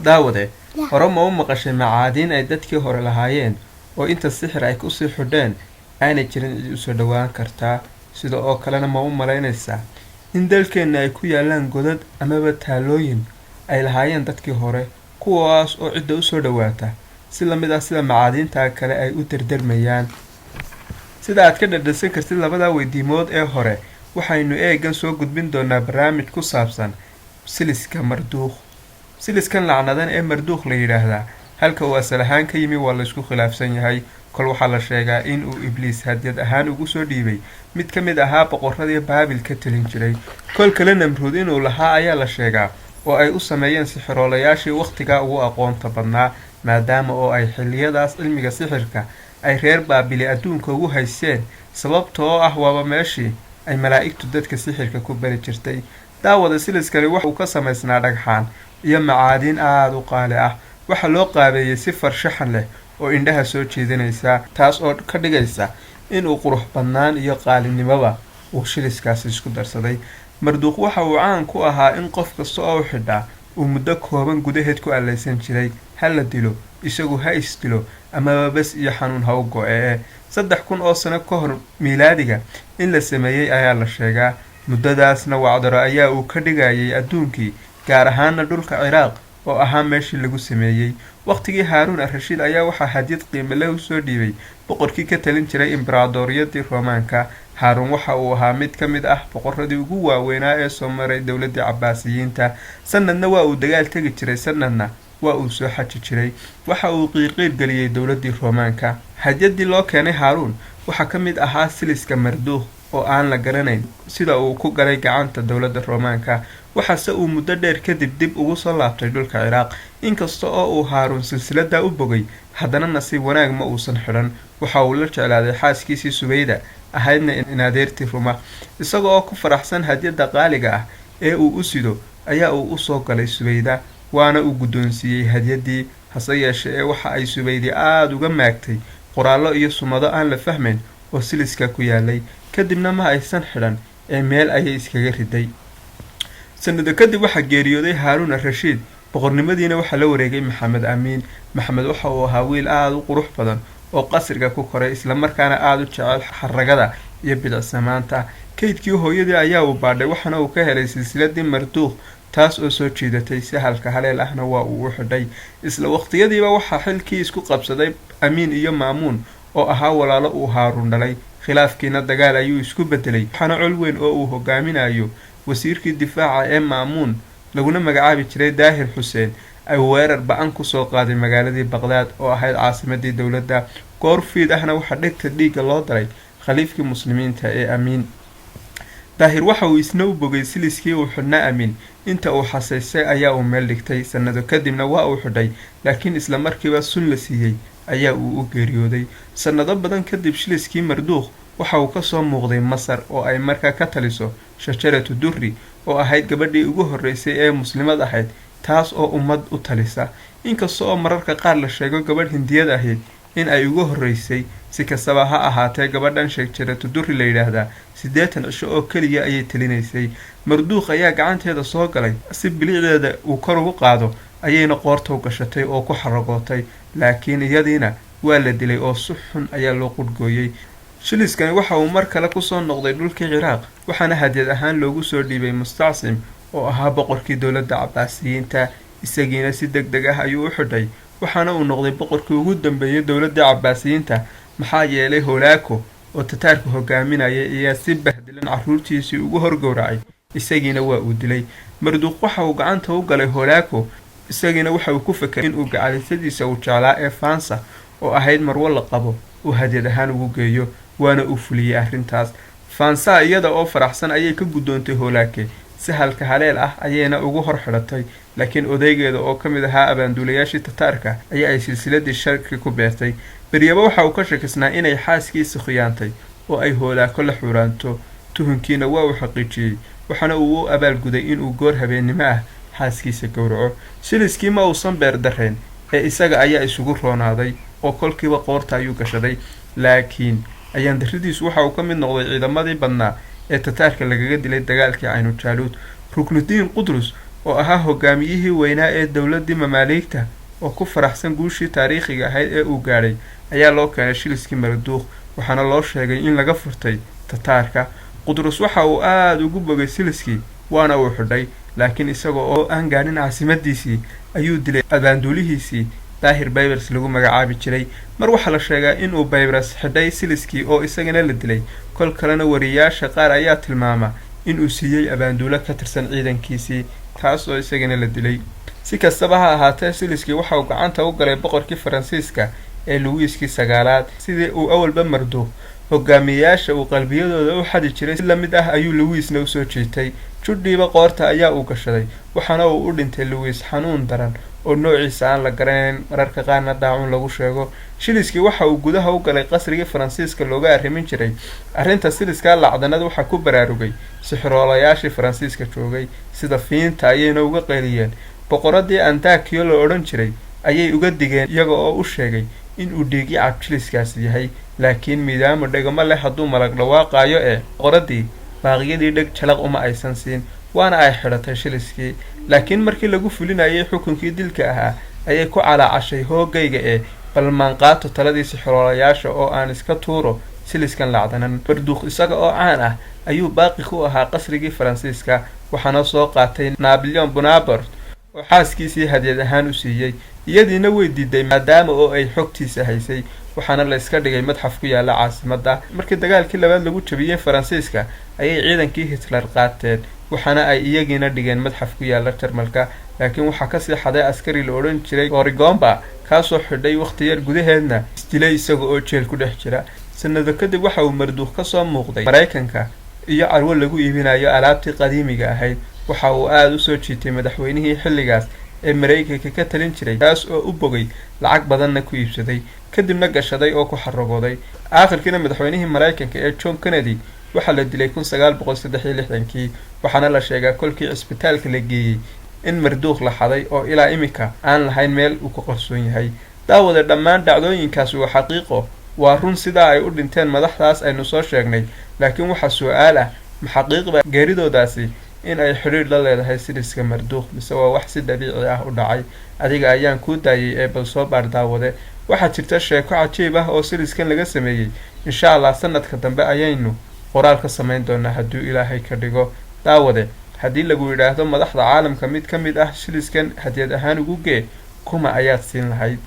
daawade hore ma u maqashay macaadiin ay dadkii hore lahaayeen oo inta sixir ay ku sii xudheen aanay jirin cid u soo dhawaan kartaa sida oo kalena ma u malaynaysaa in dalkeenna ay ku yaalaan godad amaba taalooyin ay lahaayeen dadkii hore kuwaas oo cidda u soo dhawaata si lamid ah sida macaadiinta kale ay u dardarmayaan sida aad ka dhadhansan kartid labada weydiimood ee hore waxaynu eegan soo gudbin doonaa barnaamij ku saabsan siliska marduukh siliskan lacnadan ee marduukh la yidhaahdaa halka uu asal ahaan ka yimi waa la isku khilaafsan yahay kol waxaa la sheegaa in uu ibliis hadiyad ahaan ugu soo dhiibay mid ka mid ahaa boqoradii baabil ka talin jiray kol kale namruud inuu lahaa ayaa la sheegaa oo ay u sameeyeen sixiroolayaashii wakhtigaa ugu aqoonta badnaa maadaama oo ay xilliyadaas cilmiga sixirka ay reer baabili adduunka ugu haysteen sababtoo ah waaba meeshii ay malaa'igtu dadka sixirka ku bari jirtay daawada siliskani waxa uu ka samaysnaa dhagxaan iyo macaadiin aada u qaali ah waxaa loo qaabeeyey si farshaxan leh oo indhaha soo jeedinaysa taas oo ka dhigaysa inuu qurux badnaan iyo qaalinimoba uu shiliskaasi isku darsaday marduukh waxa uu caan ku ahaa in qof kasta oo xidhaa uu muddo kooban gudaheed ku allaysan jiray ha la dilo isagu ha isdilo amaba bes iyo xanuun ha u go-ee 3,000 oo sano ka hor miilaadiga in la sameeyey ayaa la sheegaa muddadaasna wacdaro ayaa uu ka dhigayay adduunkii gaar ahaana dhulka ciraaq oo ahaa meeshii lagu sameeyey waqtigii haaruun ar-rashiid ayaa waxaa hadiyad qiime leh u soo dhiibay boqorkii ka talin jiray imbaraadoriyadii roomaanka haaruun waxa uu ahaa mid ka mid ah boqoradii ugu waaweynaa ee soo maray dowladii cabaasiyiinta sanadna waa uu dagaal tegi jiray sanadna waa uu soo xaji jiray waxa uu qiiqiir geliyey dowladii roomaanka hadiyadii loo keenay haaruun waxaa ka mid ahaa siliska marduukh oo aan la garanayn sida uu ku galay gacanta dowladda roomaanka waxaase uu muddo dheer kadib dib ugu soo laabtay dhulka ciraaq inkasta oo uu haaruun silsiladaa u bogay haddana nasiib wanaag ma uusan xidhan waxa uu la jeclaaday xaaskiisii subayda ahaydna inadeertii ruma isaga oo ku faraxsan hadiyadda qaaliga ah ee uu u sido ayaa uu u soo galay subayda waana uu guddoonsiiyey hadiyadii hase yeeshee ee waxa ay subaydi aada uga maagtay qoraallo iyo sumado aan la fahmayn oo siliska ku yaalay kadibna ma aysan xidhan ee meel ayay iskaga riday sanado kadib waxaa geeriyooday haaruun ar-rashiid boqornimadiina waxaa la wareegay maxamed amiin maxamed waxa uu ahaa wiil aada u qurux badan oo qasriga ku koray islamarkaana aada u jecel xaragada iyo bidacsamaanta kaydkii hooyadii ayaa uu baadhay waxaana uu ka helay silsiladii marduukh taas oo soo jiidatay sahalka haleel ahna waa uu u xidhay isla waqtiyadiiba waxaa xilkii isku qabsaday amiin iyo maamuun oo ahaa walaalo uu haaruun dhalay khilaafkiina dagaal ayuu isku bedelay waxaana col weyn oo uu hogaaminayo wasiirkii difaaca ee maamuun laguna magacaabi jiray daahir xuseen ay weerar ba-an kusoo qaaday magaaladii baqdaad oo ahayd caasimadii dowladda goor fiid ahna waxaa dhegta dhiigga loo daray khaliifkii muslimiinta ee amiin daahir waxa uu isna u bogay siliskii uu xidhnaa amiin inta uu xasaysay ayaa uu meel dhigtay sanado kadibna waa uu xidhay laakiin isla markiiba sun la siiyey ayaa uu u geeriyooday sanado badan kadib shiliskii marduukh waxa uu kasoo muuqday masar oo ay markaa ka taliso shajaratu durri oo ahayd gabadhii ugu horreysay ee muslimad ahayd taas oo ummad u talisa inkasta oo mararka qaar la sheego gabadh hindiyad ahayd in ay ugu horreysay si kastaba ha ahaatee gabadhan shajaratu durri la yidhaahdaa 80 cisho oo keliya ayay talinaysay marduukh ayaa gacanteeda soo galay si bilicdeeda uu kor ugu qaado ayayna qoortow gashatay oo ku xaragootay laakiin iyadiina waa la dilay oo si xun ayaa loo qudhgooyey shiliskani waxa uu mar kale kusoo noqday dhulkii ciraaq waxaana hadiyad ahaan loogu soo dhiibay mustacsim oo ahaa boqorkii dowladda cabaasiyiinta isagiina si deg deg ah ayuu u xidhay waxaana uu noqday boqorkii ugu dambeeyay dowladda cabaasiyiinta maxaa yeelay holaako oo tataarka hogaaminaya ayaa si bahdilan carruurtiisii ugu horgowracay isagiina waa uu dilay marduukh waxa uu gacanta u galay holaako isagiina waxa uu ku fakeray inuu gacalisadiisa uu jeclaa ee faansa oo ahayd marwo la qabo uu hadiyad ahaan ugu geeyo waana uu fuliyey arrintaas faansa iyada oo faraxsan ayay ka guddoontay holaake sahalka haleel ah ayayna ugu hor xidhatay laakiin odaygeeda oo ka mid ahaa abaanduulayaashii tataarka ayaa ay silsiladii sharki ku beertay beryaba waxa uu ka shakisnaa inay xaaskiisa khiyaantay oo ay holaako la xuraanto tuhunkiina waa uu xaqiijiyey waxaana uu u abaalguday inuu goor habeennimo ah xaaskiisa gowraco siliskii ma uusan beer dareen ee isaga ayaa isugu roonaaday oo kolkiiba qoorta ayuu gashaday laakiin ayaan darridiisu waxa uu ka mid noqday ciidamadii badnaa ee tataarka lagaga dilay dagaalkii caynujaaluud ruknudiin qudrus oo ahaa hogaamiyihii weynaa ee dowladii mamaaligta oo ku faraxsan guushii taariikhiga ahayd ee uu gaadhay ayaa loo keenay Siliskii Marduukh waxaana loo sheegay in laga furtay Tataarka. Qudraus waxa uu aad ugu bogay Siliskii waana uu xidhay, laakiin isagoo oo aan gaadhin caasimadiisii ayuu dilay abaanduulihiisii daahir Baybars lagu magacaabi jiray. mar waxa la sheegaa in uu Baybars xidhay Siliskii oo isagana la dilay. kol kalena wariyaasha qaar ayaa tilmaama in uu siiyay abaanduulo ka tirsan ciidankiisii taas oo isagana la dilay. si kastaba ha ahaatee Siliskii waxa uu gacanta u galay boqorkii Faransiiska ee Louiskii sagaalaad sidii uu awalba Marduukh hogaamiyayaasha uu qalbiyadooda u xadi jiray si la mid ah ayuu Louisna u soo jeetay. judhiiba qoorta ayaa uu gashaday waxaana uu u dhintay Louis xanuun daran oo noociisa aan la garanayn mararka qaarna daacun lagu sheego. Siliskii waxa uu gudaha u galay qasrigii Faransiiska looga arrimin jiray. arrinta Siliska lacdanad waxa ku baraarugay sixroolayaashii Faransiiska joogay sida fiinta ayayna uga qeyliyeen. boqoraddii Antakiyo la odhan jiray ayay uga digeen iyaga oo u sheegay in uu dhiigi cab Siliskaas yahay, laakiin midaama dhagama leh hadduu malag dhawaaqayo boqoraddii baaqyadii dhag jalaq uma aysan siin waana ay xidhatay Siliskii. laakiin markii lagu fulinayay xukunkii dilka ahaa ayay ku calaacashay hoogayga bal maan qaato taladii sixroolayaasha oo aan iska tuuro Siliskan lacdanan. Marduukh isaga oo caan ah ayuu baaqi ku ahaa qasrigii Faransiiska waxaana soo qaatay Napoleon Bonaparte oo xaaskiisii hadiyad ahaan u siiyay. iyadiina way diiday maadaama oo ay xogtiisa haysay waxaana la iska dhigay madxaf ku yaala caasimadda. markii dagaalkii labaad lagu jabiyay Faransiiska ayay ciidankii Hitler qaateen waxaana ay iyagiina dhigeen madxaf ku yaala Jarmalka. laakiin waxa ka sii xaday askari la odhan jiray Gorigomba kaasoo xidhay waqti yar gudaheedna isdilay isaga oo jeel ku dhex jira. sanado kadib waxa uu Marduukh ka soo muuqday Mareykanka iyo carwo lagu iibinayo alaabtii qadiimiga ahayd. waxa uu aad u soo jiitay madaxweynihii xilligaas ee Mareykanka ka talin jiray kaas oo u bogay lacag badanna ku iibsaday kadibna gashaday oo ku xarogooday. aakhirkiina madaxweynihii Mareykanka ee John Kennedy waxa la dilay 1963 waxaana la sheegaa kolkii isbitaalka la geeyay in Marduukh la xaday oo ilaa imika aan lahayn meel uu ku qarsoon yahay. daawada dhammaan dhacdooyinkaas waa xaqiiqo waa run sida ay u dhinteen madaxdaas aynu soo sheegnay, laakiin waxa su'aal ah ma xaqiiqba geeridoodaasi in ay xiriir la leedahay Siliska Marduukh mise waa wax si dabiici ah u dhacay. adiga ayaan ku daayay bal soo baar daawade. waxa jirta sheeko cajiib ah oo Siliskan laga sameeyay. insha Allah sanadka dambe ayaynu qoraal ka sameyn doonaa hadduu Ilaahay ka dhigo. daawade haddii lagu yiraahdo madaxda caalamka mid ka mid ah Siliskan hadiyad ahaan ugu gee kuma ayaad siin lahayd?